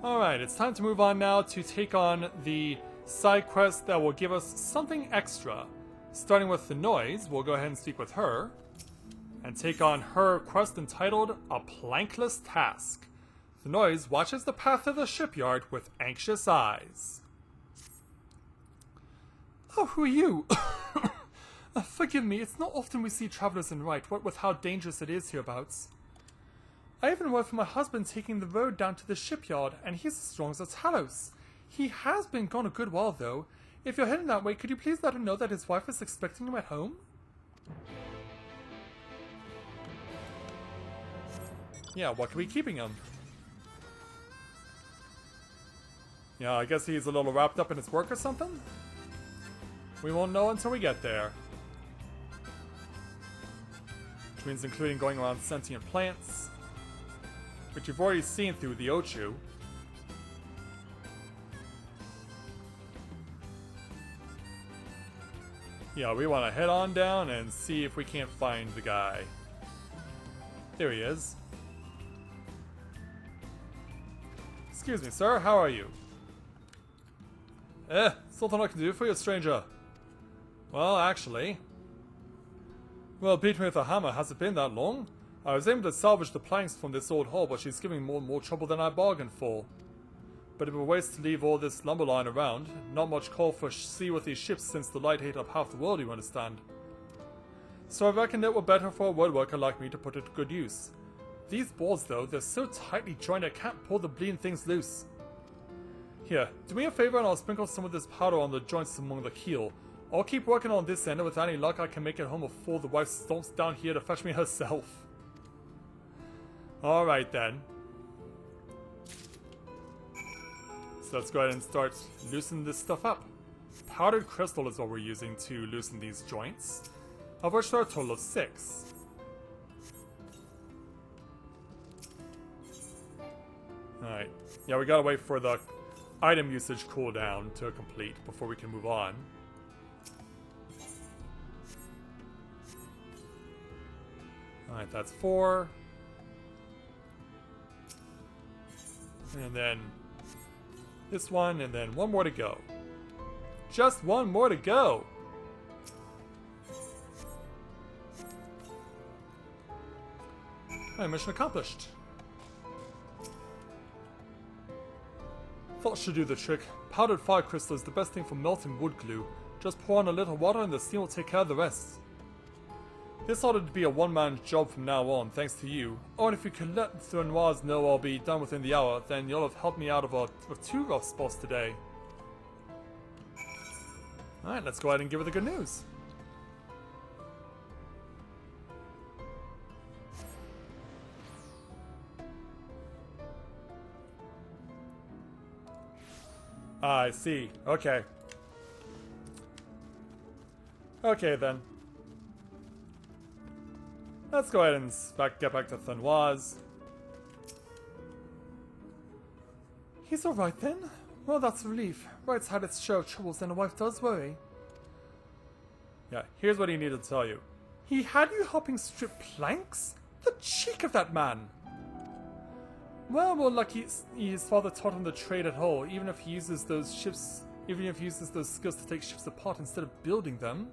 Alright, it's time to move on now to take on the side quest that will give us something extra. Starting with the noise, we'll go ahead and speak with her and take on her quest entitled A Plankless Task. The noise watches the path of the shipyard with anxious eyes. Oh, who are you? Forgive me, it's not often we see travelers in Wright, what with how dangerous it is hereabouts. I even word from my husband taking the road down to the shipyard, and he's as strong as a Talos. He has been gone a good while, though. If you're heading that way, could you please let him know that his wife is expecting him at home? Yeah, what could be keeping him? Yeah, I guess he's a little wrapped up in his work or something? We won't know until we get there. Which means including going around sentient plants, which you've already seen through the Ochu. Yeah, we want to head on down and see if we can't find the guy. There he is. Excuse me, sir, how are you? Something I can do for you, stranger. Well, actually... Well, beat me with a hammer, has it been that long? I was able to salvage the planks from this old hull, but she's giving more and more trouble than I bargained for. But it would be a waste to leave all this lumber lying around. Not much call for seaworthy ships since the light ate up half the world, you understand. So I reckoned it were better for a woodworker like me to put it to good use. These boards, though, they're so tightly joined I can't pull the bleeding things loose. Here, do me a favor and I'll sprinkle some of this powder on the joints among the keel. I'll keep working on this end, and with any luck I can make it home before the wife stomps down here to fetch me herself. Alright then. So let's go ahead and start loosening this stuff up. Powdered crystal is what we're using to loosen these joints, of which there are a total of 6. Alright. Yeah, we gotta wait for the item usage cooldown to complete before we can move on. Alright, that's 4. And then this one, and then one more to go. Just one more to go! Alright, mission accomplished. Thought should do the trick. Powdered fire crystal is the best thing for melting wood glue. Just pour on a little water and the steam will take care of the rest. This ought to be a one-man job from now on, thanks to you. Oh, and if you could let Thurnoise know I'll be done within the hour, then you'll have helped me out of 2 rough spots today. Alright, let's go ahead and give her the good news. I see. Okay. Okay then. Let's go ahead and get back to Thurnoise. He's alright then? Well, that's a relief. Wright's had its share of troubles and the wife does worry. Yeah, here's what he needed to tell you. He had you helping strip planks? The cheek of that man! Well, we're lucky his father taught him the trade at Hull, even if he uses those skills to take ships apart instead of building them.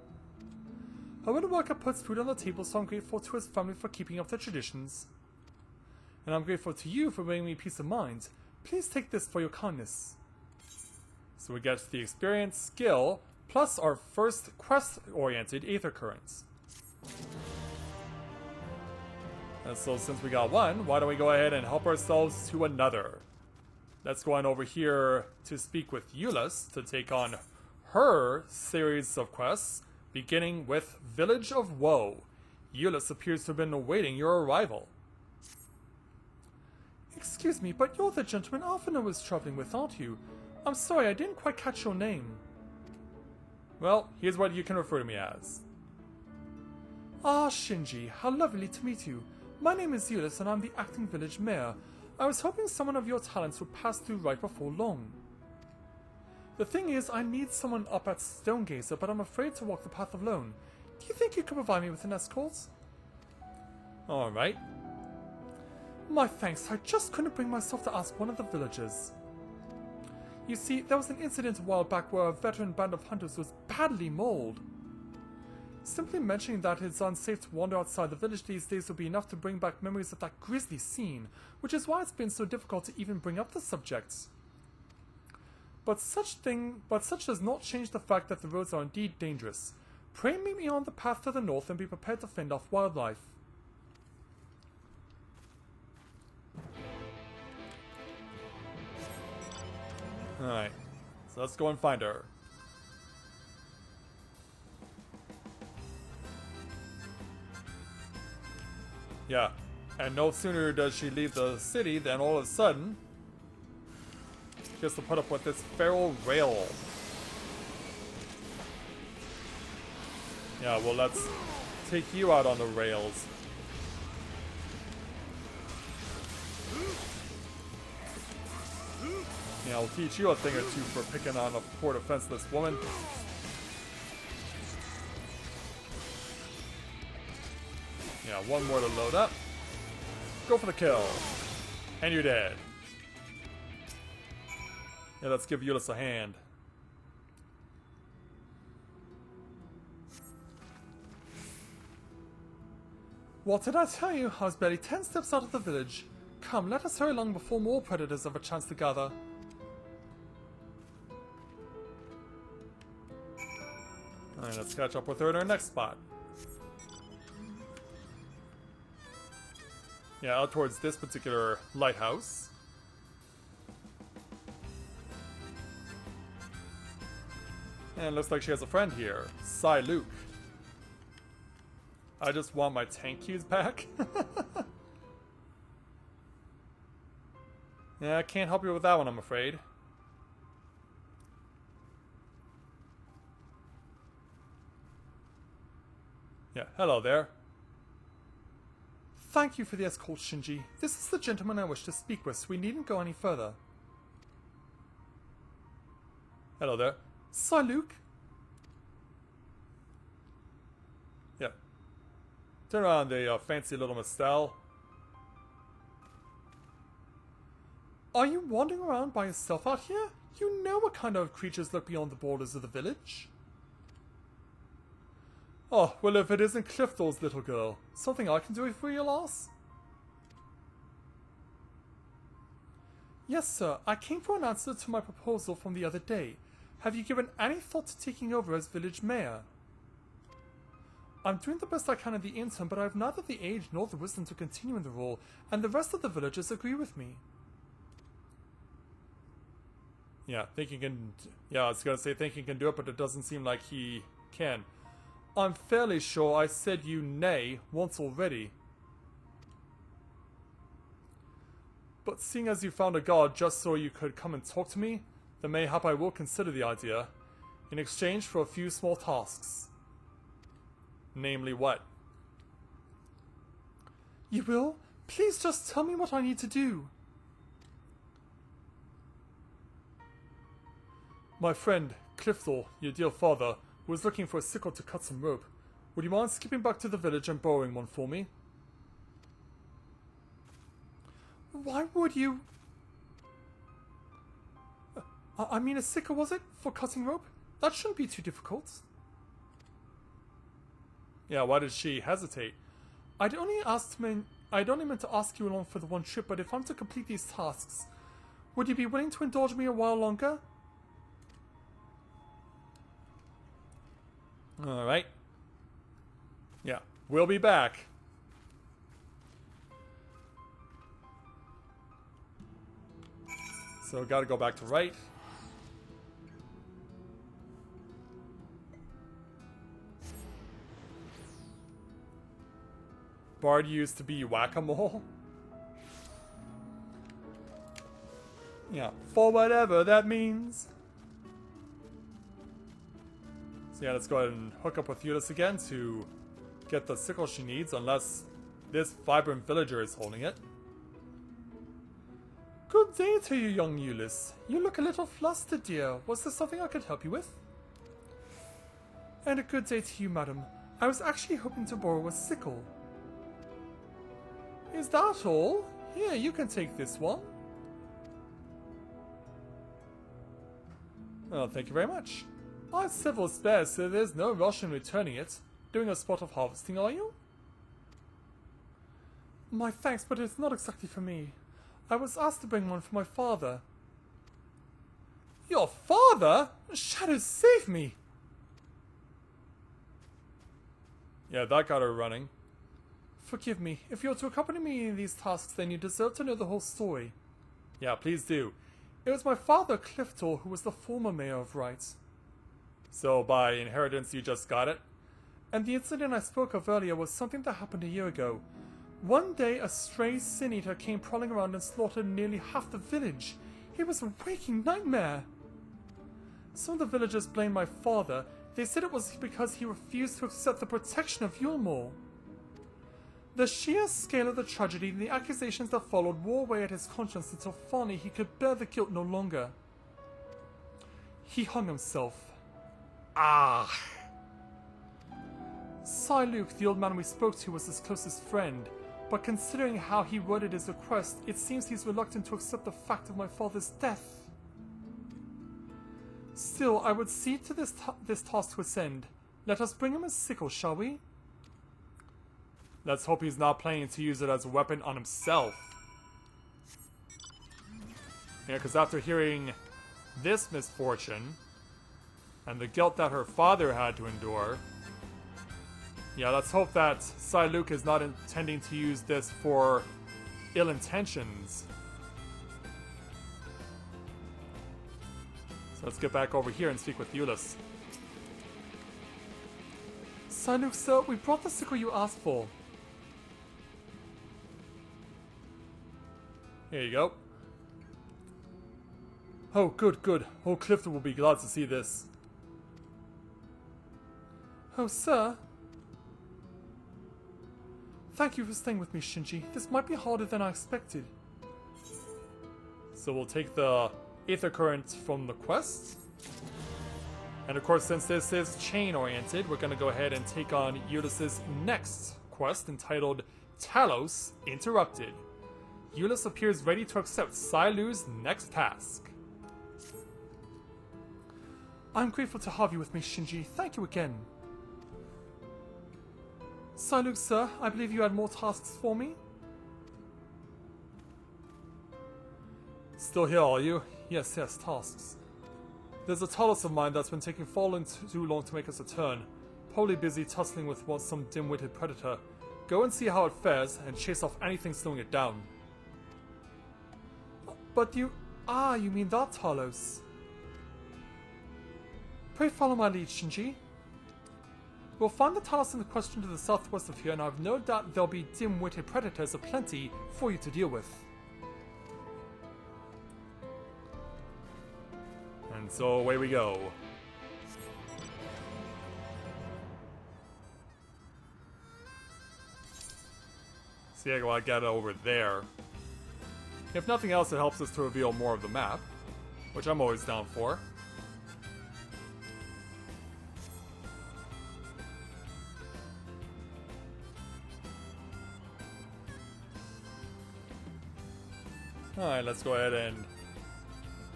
A woodworker puts food on the table, so I'm grateful to his family for keeping up their traditions. And I'm grateful to you for bringing me peace of mind. Please take this for your kindness. So we get the experience, skill, plus our first quest-oriented Aether Currents. And so since we got one, why don't we go ahead and help ourselves to another. Let's go on over here to speak with Euless to take on her series of quests, beginning with Village of Woe. Euless appears to have been awaiting your arrival. Excuse me, but you're the gentleman Alphina was traveling with, aren't you? I'm sorry, I didn't quite catch your name. Well, here's what you can refer to me as. Ah, Shinji, how lovely to meet you. My name is Euless and I'm the acting village mayor. I was hoping someone of your talents would pass through right before long. The thing is, I need someone up at Stonegazer, but I'm afraid to walk the path alone. Do you think you could provide me with an escort? Alright. My thanks, I just couldn't bring myself to ask one of the villagers. You see, there was an incident a while back where a veteran band of hunters was badly mauled. Simply mentioning that it's unsafe to wander outside the village these days will be enough to bring back memories of that grisly scene, which is why it's been so difficult to even bring up the subject. But such does not change the fact that the roads are indeed dangerous. Pray meet me on the path to the north and be prepared to fend off wildlife. Alright, so let's go and find her. Yeah, and no sooner does she leave the city than all of a sudden she has to put up with this feral rail. Yeah, well, let's take you out on the rails. Yeah, I'll teach you a thing or two for picking on a poor defenseless woman. Yeah, one more to load up. Go for the kill. And you're dead. Yeah, let's give Euless a hand. What did I tell you? I was barely 10 steps out of the village. Come, let us hurry along before more predators have a chance to gather. Alright, let's catch up with her in our next spot. Yeah, out towards this particular lighthouse. And it looks like she has a friend here, Luke. I just want my tank keys back. Yeah, I can't help you with that one, I'm afraid. Yeah, hello there. Thank you for the escort, Shinji. This is the gentleman I wish to speak with, so we needn't go any further. Hello there. Luke. Yeah. Turn around the fancy little Mistel. Are you wandering around by yourself out here? You know what kind of creatures lurk beyond the borders of the village. Oh, well, if it isn't Clifton's little girl, something I can do for your loss? Yes, sir. I came for an answer to my proposal from the other day. Have you given any thought to taking over as village mayor? I'm doing the best I can in the interim, but I have neither the age nor the wisdom to continue in the role, and the rest of the villagers agree with me. Yeah, I was gonna say think he can do it, but it doesn't seem like he can. I'm fairly sure I said you nay once already. But seeing as you found a guard just so you could come and talk to me, then mayhap I will consider the idea, in exchange for a few small tasks. Namely what? You will? Please just tell me what I need to do. My friend, Clifthor, your dear father, was looking for a sickle to cut some rope. Would you mind skipping back to the village and borrowing one for me? Why would you? I mean a sickle, was it? For cutting rope? That shouldn't be too difficult. Yeah, why did she hesitate? I'd only meant to ask you along for the one trip, but if I'm to complete these tasks, would you be willing to indulge me a while longer? Alright. Yeah, we'll be back. So, gotta go back to Wright. Bard used to be whack-a-mole. Yeah, for whatever that means. So yeah, let's go ahead and hook up with Euless again to get the sickle she needs, unless this vibrant villager is holding it. Good day to you, young Euless. You look a little flustered, dear. Was there something I could help you with? And a good day to you, madam. I was actually hoping to borrow a sickle. Is that all? Here, you can take this one. Well, thank you very much. I have several spares, so there's no rush in returning it. Doing a spot of harvesting, are you? My thanks, but it's not exactly for me. I was asked to bring one for my father. Your father? Shadow, save me! Yeah, that got her running. Forgive me. If you're to accompany me in these tasks, then you deserve to know the whole story. Yeah, please do. It was my father, Cliftor, who was the former mayor of Wright. So, by inheritance, you just got it? And the incident I spoke of earlier was something that happened a year ago. One day, a stray sin-eater came prowling around and slaughtered nearly half the village. He was a waking nightmare. Some of the villagers blamed my father. They said it was because he refused to accept the protection of Yulmore. The sheer scale of the tragedy and the accusations that followed wore away at his conscience until finally he could bear the guilt no longer. He hung himself. Ah! Luke, the old man we spoke to, was his closest friend, but considering how he worded his request, it seems he's reluctant to accept the fact of my father's death. Still, I would see to this task to its end. Let us bring him a sickle, shall we? Let's hope he's not planning to use it as a weapon on himself. Yeah, because after hearing this misfortune, and the guilt that her father had to endure, yeah, let's hope that Luke is not intending to use this for ill intentions. So let's get back over here and speak with Euless. Luke, sir, we brought the sickle you asked for. Here you go. Oh, good, good. Old Clifton will be glad to see this. Oh, sir. Thank you for staying with me, Shinji. This might be harder than I expected. So we'll take the Aether Current from the quest. And of course, since this is chain-oriented, we're going to go ahead and take on Euless's next quest entitled Talos Interrupted. Euless appears ready to accept Luke's next task. I'm grateful to have you with me, Shinji. Thank you again. Luke, sir, I believe you had more tasks for me? Still here, are you? Yes, tasks. There's a Talos of mine that's been taking far too long to make us a turn. Probably busy tussling with some dim-witted predator. Go and see how it fares, and chase off anything slowing it down. But you mean that Talos? Pray follow my lead, Shinji. We'll find the Talos in the question to the southwest of here, and I've no doubt there'll be dim-witted predators aplenty for you to deal with. And so away we go. See, I gotta get over there. If nothing else, it helps us to reveal more of the map, which I'm always down for. Alright, let's go ahead and...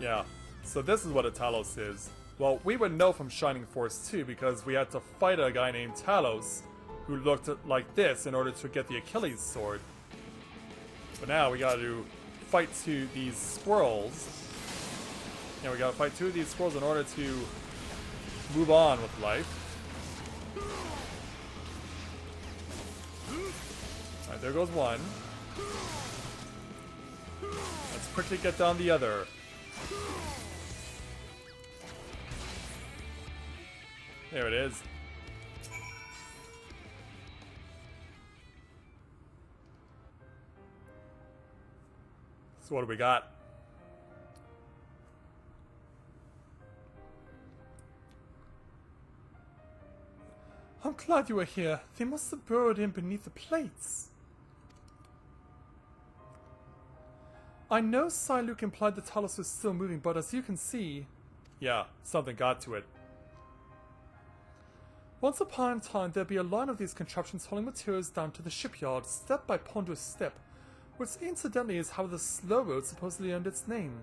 yeah, so this is what a Talos is. Well, we would know from Shining Force 2 because we had to fight a guy named Talos who looked like this in order to get the Achilles sword. But now we gotta fight these squirrels. Yeah, we gotta fight 2 of these squirrels in order to move on with life. Alright, there goes one. Let's quickly get down the other. There it is. So what do we got? I'm glad you were here. They must have burrowed in beneath the plates. I know Luke implied the Talos was still moving, but as you can see... yeah, something got to it. Once upon a time, there'd be a line of these contraptions hauling materials down to the shipyard, step by ponderous step, which incidentally is how the slow road supposedly earned its name.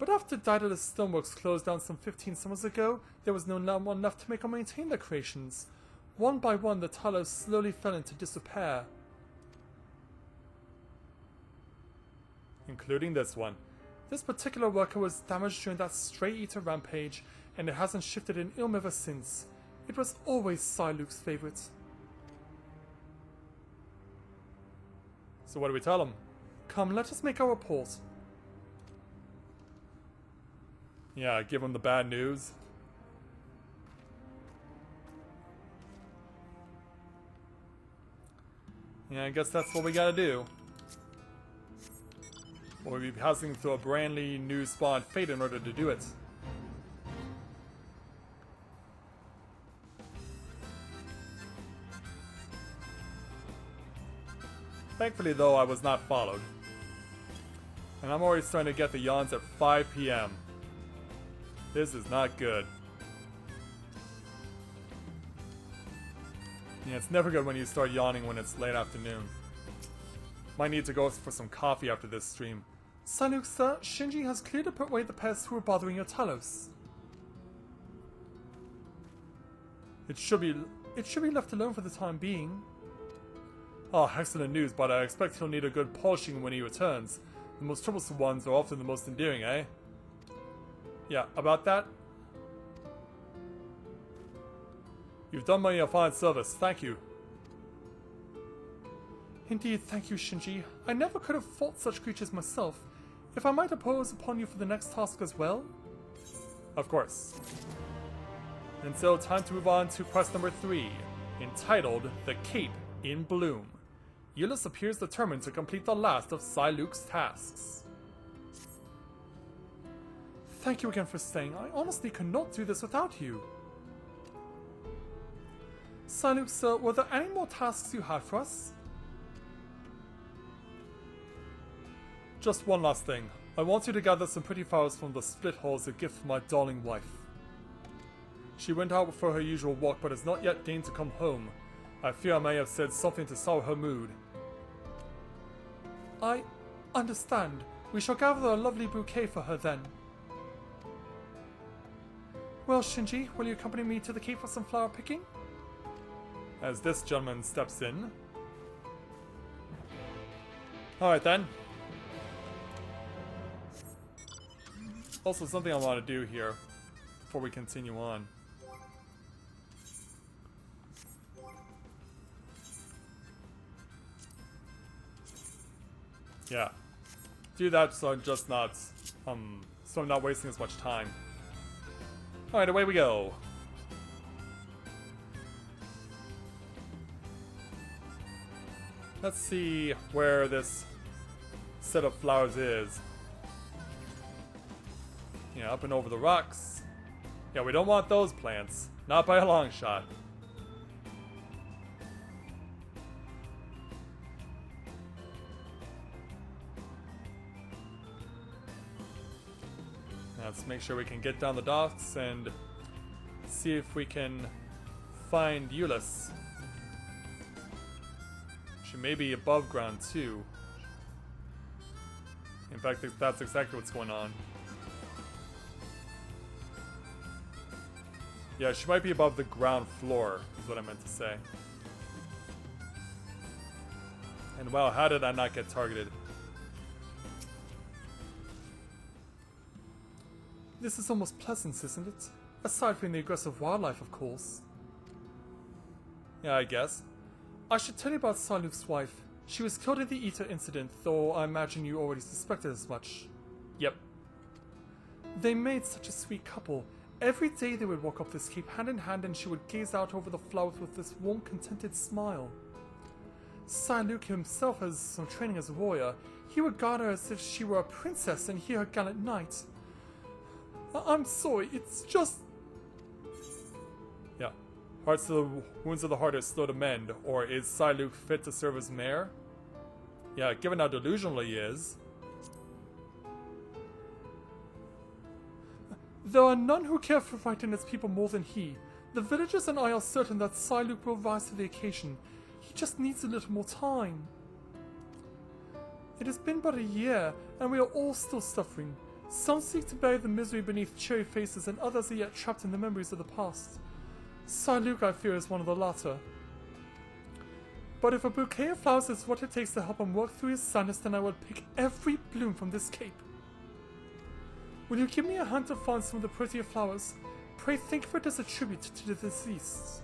But after Daedalus Stoneworks closed down some 15 summers ago, there was no one left to make or maintain their creations. One by one, the Talos slowly fell into disrepair. Including this one. This particular worker was damaged during that Stray Eater rampage, and it hasn't shifted in Ilm ever since. It was always Psyluke's favorite. So what do we tell him? Come, let us make our report. Yeah, give him the bad news. Yeah, I guess that's what we gotta do. We'll be passing through a brand new spawned fate in order to do it. Thankfully, though, I was not followed. And I'm already starting to get the yawns at 5 p.m. This is not good. Yeah, it's never good when you start yawning when it's late afternoon. Might need to go for some coffee after this stream. Psyluke, sir, Shinji has clearly put away the pests who were bothering your Talos. It should be left alone for the time being. Ah, excellent news, but I expect he'll need a good polishing when he returns. The most troublesome ones are often the most endearing, eh? Yeah, about that? You've done me a fine service, thank you. Indeed, thank you, Shinji. I never could have fought such creatures myself. If I might impose upon you for the next task as well? Of course. And so, time to move on to quest number 3, entitled The Cape in Bloom. Euless appears determined to complete the last of Psyluke's tasks. Thank you again for staying. I honestly could not do this without you. Psyluke, sir, were there any more tasks you had for us? Just one last thing. I want you to gather some pretty flowers from the split hole as a gift for my darling wife. She went out for her usual walk but has not yet deigned to come home. I fear I may have said something to sour her mood. I understand. We shall gather a lovely bouquet for her then. Well, Shinji, will you accompany me to the Cape for some flower picking? As this gentleman steps in. Alright then. Also, something I want to do here before we continue on. Yeah, do that so I'm just not, so I'm not wasting as much time. All right, away we go. Let's see where this set of flowers is. Yeah, up and over the rocks. Yeah, we don't want those plants. Not by a long shot. Let's make sure we can get down the docks and see if we can find Euless. She may be above ground too. In fact, that's exactly what's going on. Yeah, she might be above the ground floor, is what I meant to say. And wow, how did I not get targeted? This is almost pleasant, isn't it? Aside from the aggressive wildlife, of course. Yeah, I guess. I should tell you about Psyluke's wife. She was killed in the Eater incident, though I imagine you already suspected as much. Yep. They made such a sweet couple. Every day they would walk up this cape hand in hand and she would gaze out over the flowers with this warm, contented smile. Psyluke himself has some training as a warrior. He would guard her as if she were a princess and hear her gallant knight. I'm sorry, it's just... Yeah. Wounds of the heart are slow to mend, or is Psyluke fit to serve as mayor? Yeah, given how delusional he is. There are none who care for Wright and its people more than he. The villagers and I are certain that Psyluke will rise to the occasion. He just needs a little more time. It has been but a year, and we are all still suffering. Some seek to bury the misery beneath cheery faces, and others are yet trapped in the memories of the past. Sir Luke, I fear, is one of the latter. But if a bouquet of flowers is what it takes to help him work through his sadness, then I will pick every bloom from this cape. Will you give me a hand to find some of the prettier flowers? Pray think of it as a tribute to the deceased.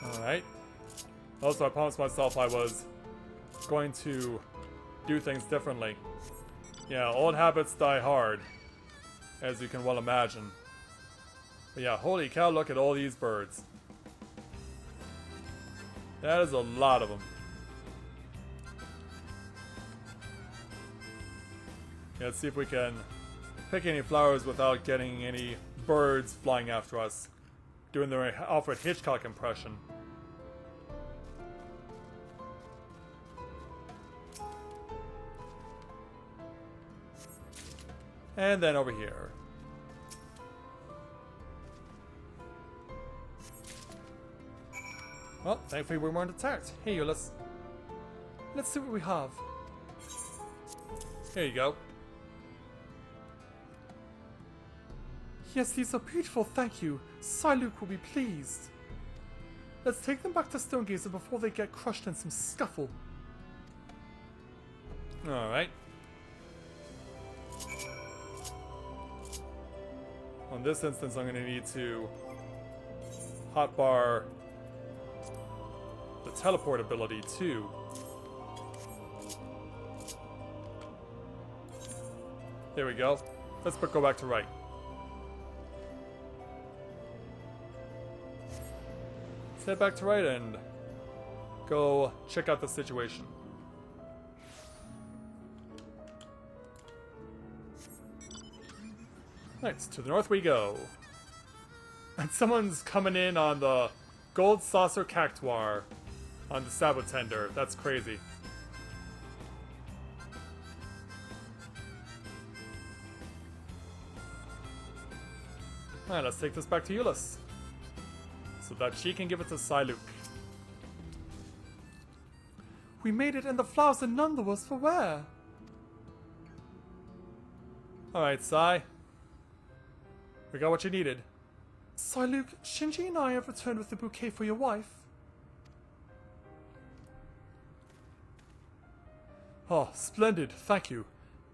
Alright. Also, I promised myself I was going to do things differently. Yeah, old habits die hard, as you can well imagine. But yeah, holy cow, look at all these birds. That is a lot of them. Yeah, let's see if we can pick any flowers without getting any birds flying after us. Doing the Alfred Hitchcock impression. And then over here. Well, thankfully we weren't attacked. Hey, Ulysses. Let's see what we have. Here you go. Yes, these are beautiful, thank you. Sir Luke will be pleased. Let's take them back to Stonegazer before they get crushed in some scuffle. Alright. On this instance, I'm going to need to hotbar the teleport ability too. There we go. Let's go back to Wright. Let's head back to Wright and go check out the situation. Nice, to the north we go. And someone's coming in on the Gold Saucer Cactuar on the Sabotender. That's crazy. Alright, let's take this back to Ulysses, so that she can give it to Sir Luke. We made it, and the flowers are none the worse for wear. Alright, Sai. We got what you needed. Sir Luke, Shinji and I have returned with the bouquet for your wife. Oh, splendid, thank you.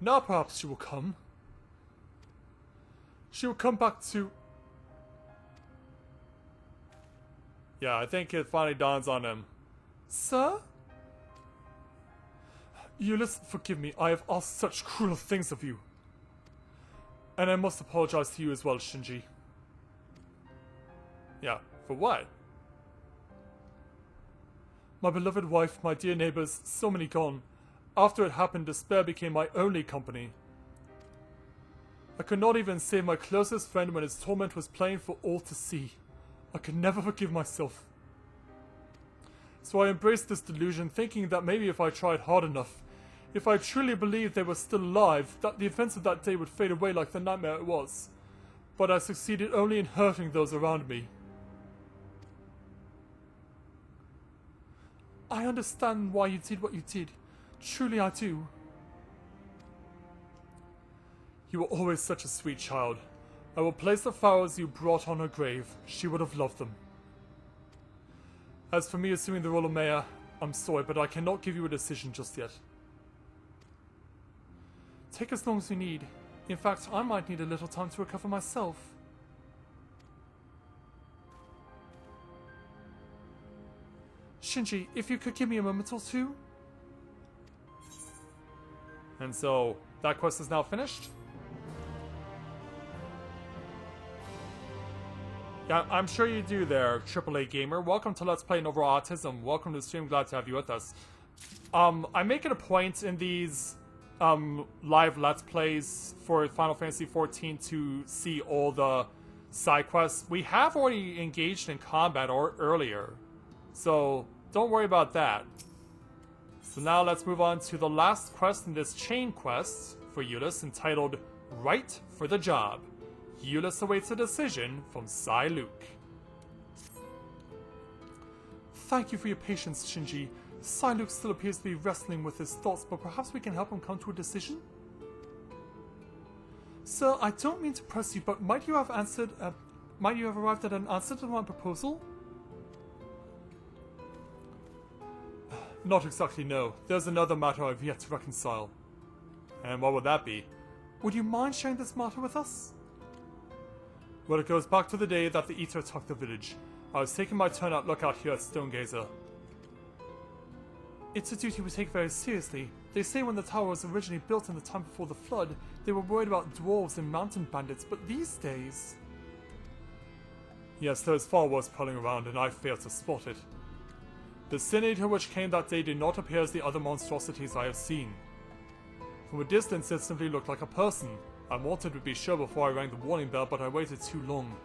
Now perhaps she will come. She will come back to... Yeah, I think it finally dawns on him. Sir? Ulysses, forgive me, I have asked such cruel things of you. And I must apologize to you as well, Shinji. Yeah, for what? My beloved wife, my dear neighbors, so many gone. After it happened, despair became my only company. I could not even save my closest friend when his torment was plain for all to see. I could never forgive myself. So I embraced this delusion, thinking that maybe if I tried hard enough, if I truly believed they were still alive, that the events of that day would fade away like the nightmare it was. But I succeeded only in hurting those around me. I understand why you did what you did. Truly I do. You were always such a sweet child. I will place the flowers you brought on her grave. She would have loved them. As for me assuming the role of mayor, I'm sorry, but I cannot give you a decision just yet. Take as long as you need. In fact, I might need a little time to recover myself. Shinji, if you could give me a moment or two? And so, that quest is now finished? Yeah, I'm sure you do there, AAA Gamer. Welcome to Let's Play Over Autism. Welcome to the stream, glad to have you with us. I make it a point in these live Let's Plays for Final Fantasy XIV to see all the side quests. We have already engaged in combat earlier, so don't worry about that. So now let's move on to the last quest in this chain quest for Ulysses, entitled Wright for the Job. Ulysses awaits a decision from Sir Luke. Thank you for your patience, Shinji. Luke still appears to be wrestling with his thoughts, but perhaps we can help him come to a decision? Sir, I don't mean to press you, but might you have arrived at an answer to my proposal? Not exactly, no. There's another matter I've yet to reconcile. And what would that be? Would you mind sharing this matter with us? Well, it goes back to the day that the Eater attacked the village. I was taking my turn at lookout here at Stonegazer. It's a duty we take very seriously. They say when the tower was originally built in the time before the flood, they were worried about dwarves and mountain bandits, but these days... Yes, there is far worse prowling around, and I failed to spot it. The Sin Eater which came that day did not appear as the other monstrosities I have seen. From a distance it simply looked like a person. I wanted to be sure before I rang the warning bell, but I waited too long.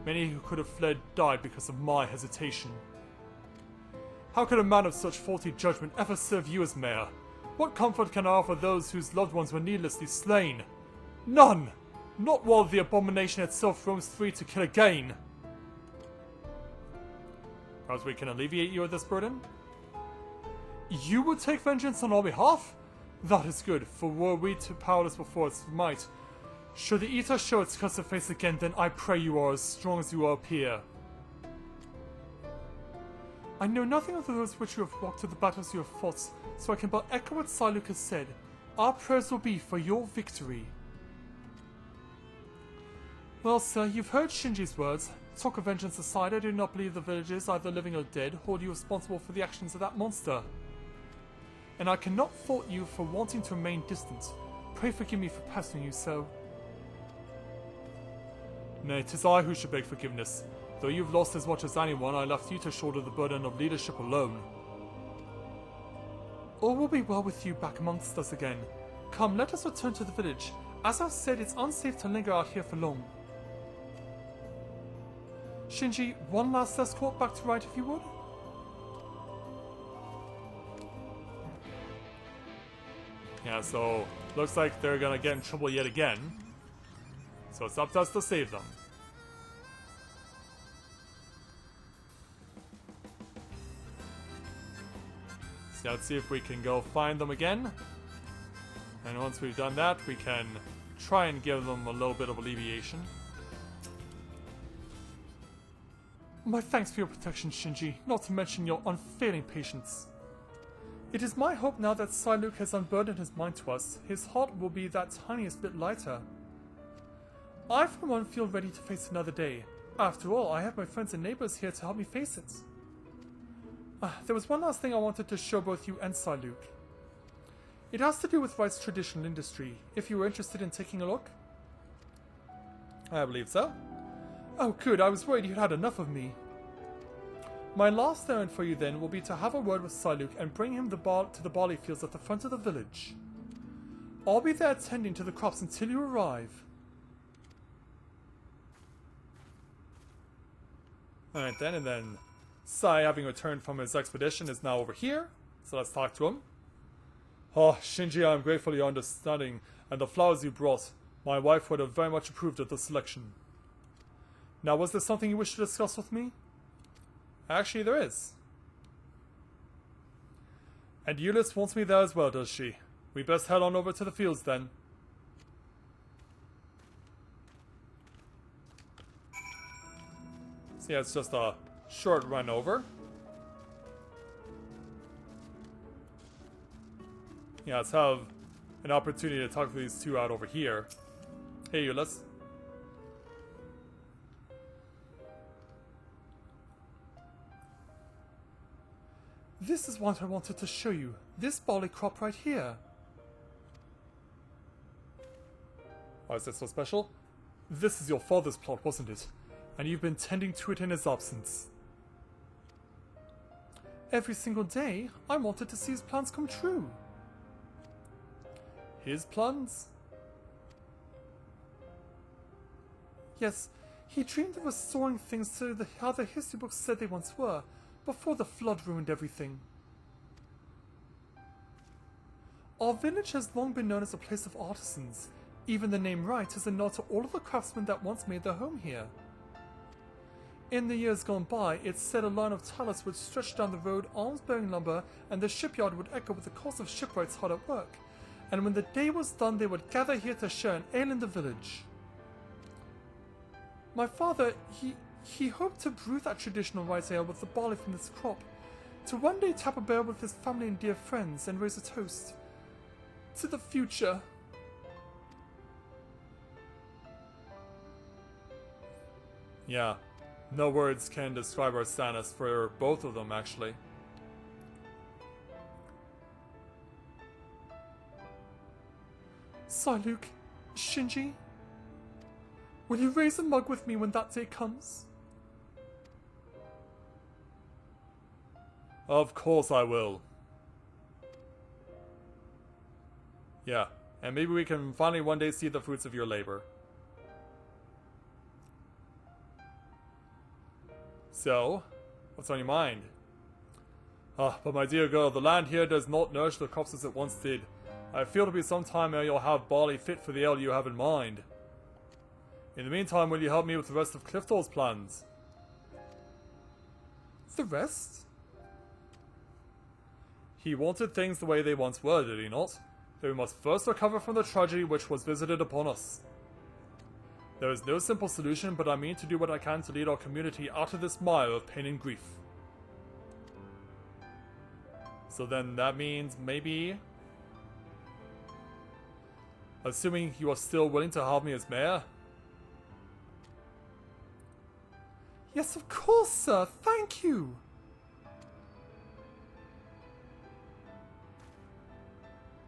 Many who could have fled died because of my hesitation. How could a man of such faulty judgment ever serve you as mayor? What comfort can I offer those whose loved ones were needlessly slain? None! Not while the abomination itself roams free to kill again! Perhaps we can alleviate you of this burden? You would take vengeance on our behalf? That is good, for were we too powerless before its might, should the Eater show its cursed face again, then I pray you are as strong as you appear. I know nothing of the roads which you have walked to the battles you have fought, so I can but echo what Luke has said. Our prayers will be for your victory. Well, sir, you've heard Shinji's words. Talk of vengeance aside, I do not believe the villagers, either living or dead, hold you responsible for the actions of that monster. And I cannot fault you for wanting to remain distant. Pray forgive me for pestering you so. Nay, 'tis I who should beg forgiveness. Though you've lost as much as anyone, I left you to shoulder the burden of leadership alone. All will be well with you back amongst us again. Come, let us return to the village. As I've said, it's unsafe to linger out here for long. Shinji, one last escort back to Wright if you would? Yeah, so looks like they're gonna get in trouble yet again. So it's up to us to save them. So let's see if we can go find them again. And once we've done that, we can try and give them a little bit of alleviation. My thanks for your protection, Shinji, not to mention your unfailing patience. It is my hope now that Luke has unburdened his mind to us, his heart will be that tiniest bit lighter. I, for one, feel ready to face another day. After all, I have my friends and neighbors here to help me face it. There was one last thing I wanted to show both you and Luke. It has to do with Wright's traditional industry, if you were interested in taking a look. I believe so. Oh good, I was worried you'd had enough of me. My last errand for you then will be to have a word with Luke and bring him to the barley fields at the front of the village. I'll be there attending to the crops until you arrive. Alright then, and then Sai, having returned from his expedition, is now over here. So let's talk to him. Oh, Shinji, I am grateful for your understanding and the flowers you brought. My wife would have very much approved of the selection. Now, was there something you wish to discuss with me? Actually, there is. And Euless wants me there as well, does she? We best head on over to the fields then. So yeah, it's just a short run over. Yeah, let's have an opportunity to talk to these two out over here. Hey, Euless. This is what I wanted to show you. This barley crop right here. Why is that so special? This is your father's plot, wasn't it? And you've been tending to it in his absence. Every single day, I wanted to see his plans come true. His plans? Yes, he dreamed of restoring things to how the history books said they once were, before the flood ruined everything. Our village has long been known as a place of artisans. Even the name Wright is a nod to all of the craftsmen that once made their home here. In the years gone by, it's said a line of Talos would stretch down the road, arms bearing lumber, and the shipyard would echo with the calls of shipwrights hard at work. And when the day was done, they would gather here to share an ale in the village. My father, he hoped to brew that traditional Wright ale with the barley from this crop, to one day tap a barrel with his family and dear friends and raise a toast to the future. Yeah, no words can describe our sadness for both of them, actually. Luke, Shinji, will you raise a mug with me when that day comes? Of course I will. Yeah, and maybe we can finally one day see the fruits of your labor. So, what's on your mind? But my dear girl, the land here does not nourish the crops as it once did. I feel to be some time ere you'll have barley fit for the ale you have in mind. In the meantime, will you help me with the rest of Clifton's plans? The rest? He wanted things the way they once were, did he not? That we must first recover from the tragedy which was visited upon us. There is no simple solution, but I mean to do what I can to lead our community out of this mire of pain and grief. So then that means maybe... Assuming you are still willing to have me as mayor? Yes, of course, sir. Thank you.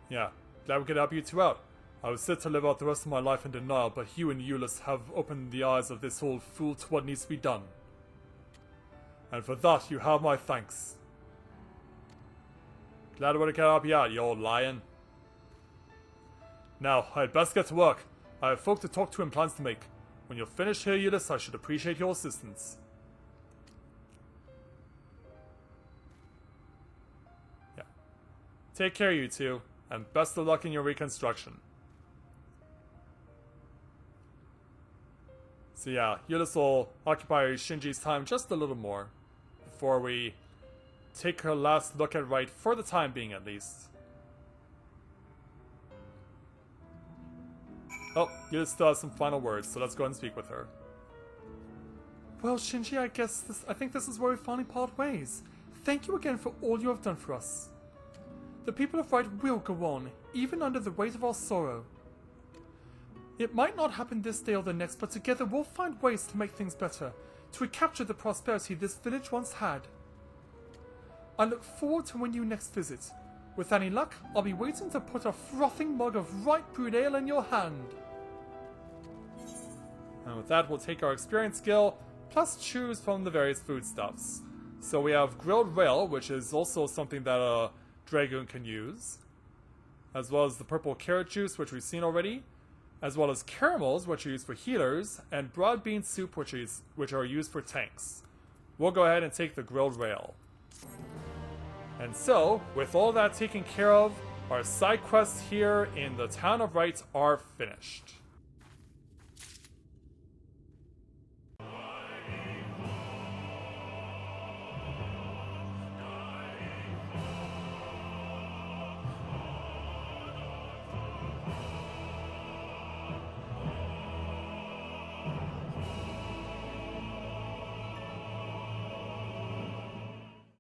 Yeah, glad we could help you two out. I was set to live out the rest of my life in denial, but you and Euless have opened the eyes of this old fool to what needs to be done. And for that, you have my thanks. Glad we could help you out, you old lion. Now, I'd best get to work. I have folk to talk to and plans to make. When you're finished here, Euless, I should appreciate your assistance. Yeah. Take care, you two, and best of luck in your reconstruction. So yeah, Euless will occupy Shinji's time just a little more before we take a last look at Wright, for the time being at least. Oh, Euless still has some final words, so let's go ahead and speak with her. Well, Shinji, I think this is where we finally part ways. Thank you again for all you have done for us. The people of Wright will go on, even under the weight of our sorrow. It might not happen this day or the next, but together we'll find ways to make things better, to recapture the prosperity this village once had. I look forward to when you next visit. With any luck, I'll be waiting to put a frothing mug of Wright brewed ale in your hand. And with that, we'll take our experience skill, plus choose from the various foodstuffs. So we have grilled rail, which is also something that a dragoon can use, as well as the purple carrot juice, which we've seen already, as well as caramels, which are used for healers, and broad bean soup, which are used for tanks. We'll go ahead and take the grilled rail. And so, with all that taken care of, our side quests here in the town of Wright are finished.